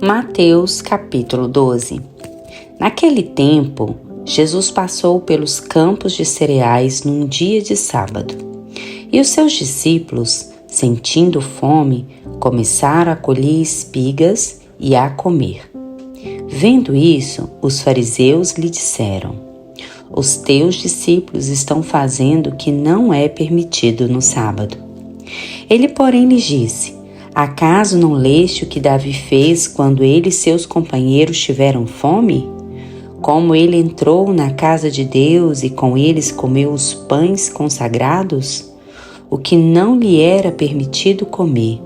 Mateus capítulo 12. Naquele tempo, Jesus passou pelos campos de cereais num dia de sábado. E os seus discípulos, sentindo fome, começaram a colher espigas e a comer. Vendo isso, os fariseus lhe disseram: os teus discípulos estão fazendo o que não é permitido no sábado. Ele, porém, lhes disse: acaso não leste o que Davi fez quando ele e seus companheiros tiveram fome? Como ele entrou na casa de Deus e com eles comeu os pães consagrados? O que não lhe era permitido comer,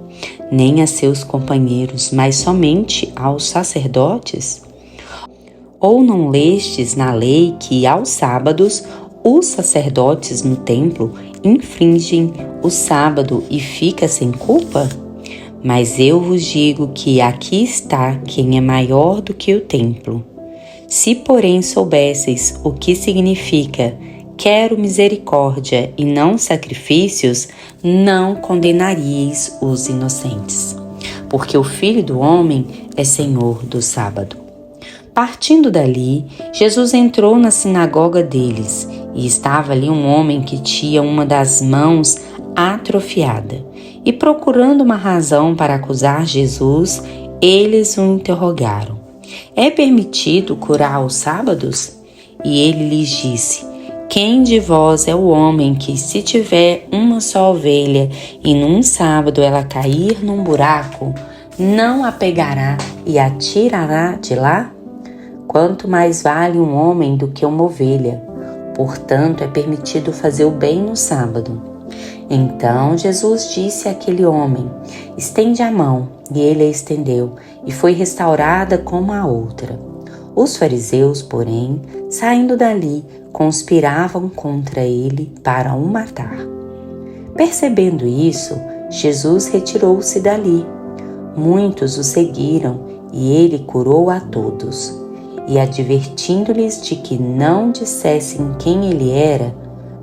nem a seus companheiros, mas somente aos sacerdotes? Ou não lestes na lei que aos sábados os sacerdotes no templo infringem o sábado e fica sem culpa? Mas eu vos digo que aqui está quem é maior do que o templo. Se, porém, soubesseis o que significa quero misericórdia e não sacrifícios, não condenaríeis os inocentes, porque o Filho do Homem é Senhor do sábado. Partindo dali, Jesus entrou na sinagoga deles, e estava ali um homem que tinha uma das mãos atrofiada. E procurando uma razão para acusar Jesus, eles o interrogaram: é permitido curar aos sábados? E ele lhes disse: quem de vós é o homem que, se tiver uma só ovelha e num sábado ela cair num buraco, não a pegará e a tirará de lá? Quanto mais vale um homem do que uma ovelha? Portanto, é permitido fazer o bem no sábado. Então Jesus disse àquele homem: estende a mão. E ele a estendeu, e foi restaurada como a outra. Os fariseus, porém, saindo dali, conspiravam contra ele para o matar. Percebendo isso, Jesus retirou-se dali. Muitos o seguiram, e ele curou a todos. E advertindo-lhes de que não dissessem quem ele era,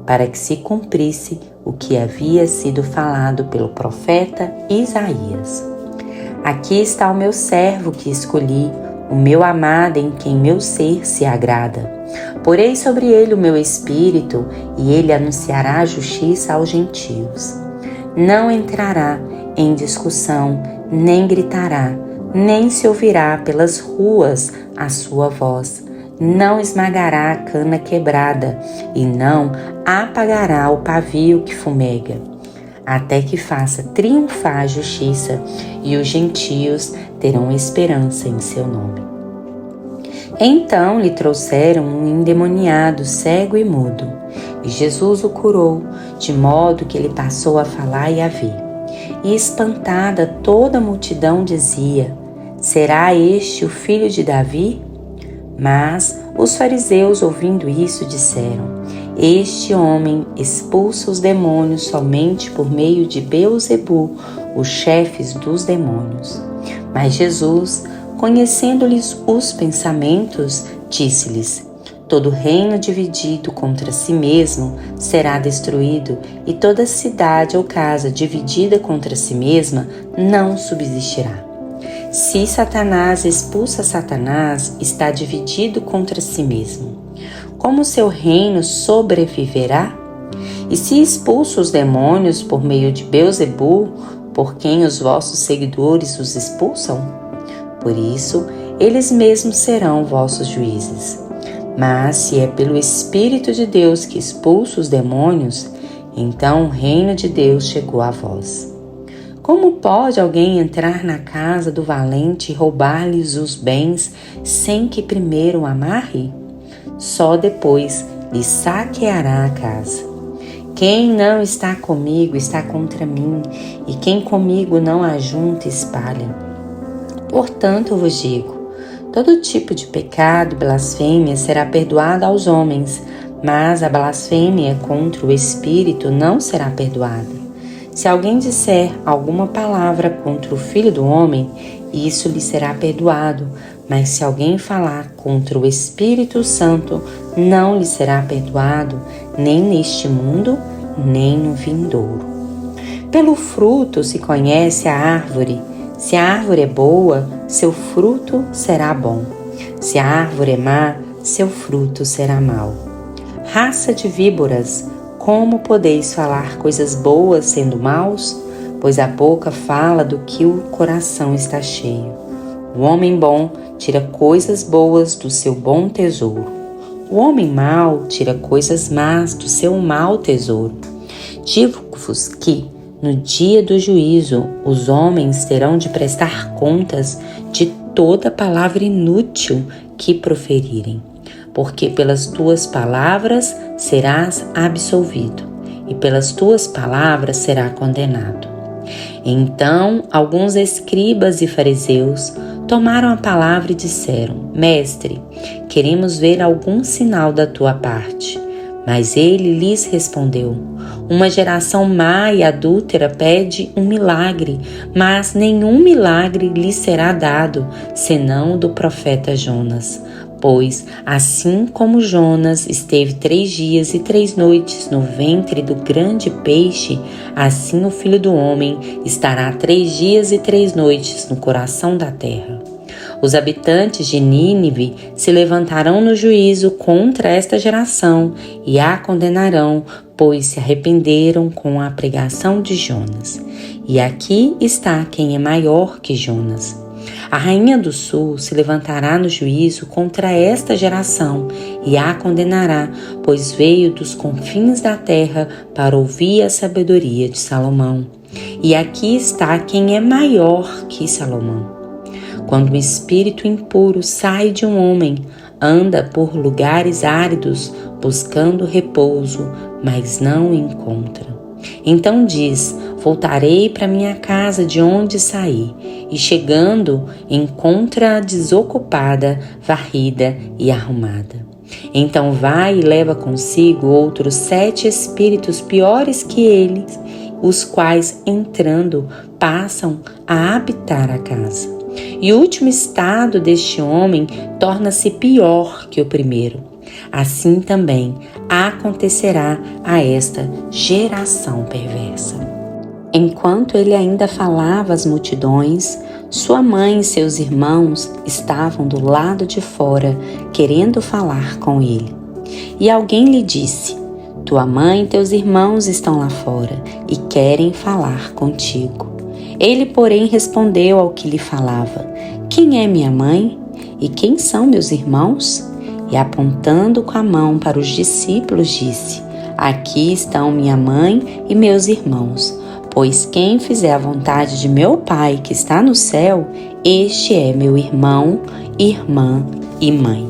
para que se cumprisse o que havia sido falado pelo profeta Isaías: aqui está o meu servo que escolhi, o meu amado em quem meu ser se agrada. Porei sobre ele o meu espírito, e ele anunciará a justiça aos gentios. Não entrará em discussão, nem gritará, nem se ouvirá pelas ruas a sua voz. Não esmagará a cana quebrada, e não apagará o pavio que fumega, até que faça triunfar a justiça, e os gentios terão esperança em seu nome. Então lhe trouxeram um endemoniado, cego e mudo, e Jesus o curou, de modo que ele passou a falar e a ver. E espantada toda a multidão dizia: será este o filho de Davi? Mas os fariseus, ouvindo isso, disseram: este homem expulsa os demônios somente por meio de Beelzebu, o chefe dos demônios. Mas Jesus, conhecendo-lhes os pensamentos, disse-lhes: todo reino dividido contra si mesmo será destruído, e toda cidade ou casa dividida contra si mesma não subsistirá. Se Satanás expulsa Satanás, está dividido contra si mesmo. Como seu reino sobreviverá? E se expulsa os demônios por meio de Beelzebu, por quem os vossos seguidores os expulsam? Por isso, eles mesmos serão vossos juízes. Mas se é pelo Espírito de Deus que expulsa os demônios, então o reino de Deus chegou a vós. Como pode alguém entrar na casa do valente e roubar-lhes os bens sem que primeiro o amarre? Só depois lhe saqueará a casa. Quem não está comigo está contra mim, e quem comigo não ajunta espalha. Portanto, eu vos digo: todo tipo de pecado e blasfêmia será perdoado aos homens, mas a blasfêmia contra o Espírito não será perdoada. Se alguém disser alguma palavra contra o Filho do Homem, isso lhe será perdoado, mas se alguém falar contra o Espírito Santo, não lhe será perdoado, nem neste mundo, nem no vindouro. Pelo fruto se conhece a árvore. Se a árvore é boa, seu fruto será bom. Se a árvore é má, seu fruto será mau. Raça de víboras, como podeis falar coisas boas sendo maus? Pois a boca fala do que o coração está cheio. O homem bom tira coisas boas do seu bom tesouro. O homem mau tira coisas más do seu mau tesouro. Digo-vos que, no dia do juízo, os homens terão de prestar contas de toda palavra inútil que proferirem. Porque pelas tuas palavras serás absolvido, e pelas tuas palavras será condenado. Então, alguns escribas e fariseus tomaram a palavra e disseram: Mestre, queremos ver algum sinal da tua parte. Mas ele lhes respondeu: Uma geração má e adúltera pede um milagre, mas nenhum milagre lhe será dado, senão do profeta Jonas. Pois, assim como Jonas esteve 3 dias e 3 noites no ventre do grande peixe, assim o Filho do Homem estará 3 dias e 3 noites no coração da terra. Os habitantes de Nínive se levantarão no juízo contra esta geração e a condenarão, pois se arrependeram com a pregação de Jonas. E aqui está quem é maior que Jonas. A rainha do sul se levantará no juízo contra esta geração e a condenará, pois veio dos confins da terra para ouvir a sabedoria de Salomão. E aqui está quem é maior que Salomão. Quando um espírito impuro sai de um homem, anda por lugares áridos buscando repouso, mas não encontra. Então diz: voltarei para minha casa de onde saí, e chegando, encontra-a desocupada, varrida e arrumada. Então vai e leva consigo outros 7 espíritos piores que ele, os quais, entrando, passam a habitar a casa. E o último estado deste homem torna-se pior que o primeiro. Assim também acontecerá a esta geração perversa. Enquanto ele ainda falava às multidões, sua mãe e seus irmãos estavam do lado de fora, querendo falar com ele. E alguém lhe disse: Tua mãe e teus irmãos estão lá fora e querem falar contigo. Ele, porém, respondeu ao que lhe falava: Quem é minha mãe? E quem são meus irmãos? E apontando com a mão para os discípulos, disse: Aqui estão minha mãe e meus irmãos. Pois quem fizer a vontade de meu Pai que está no céu, este é meu irmão, irmã e mãe.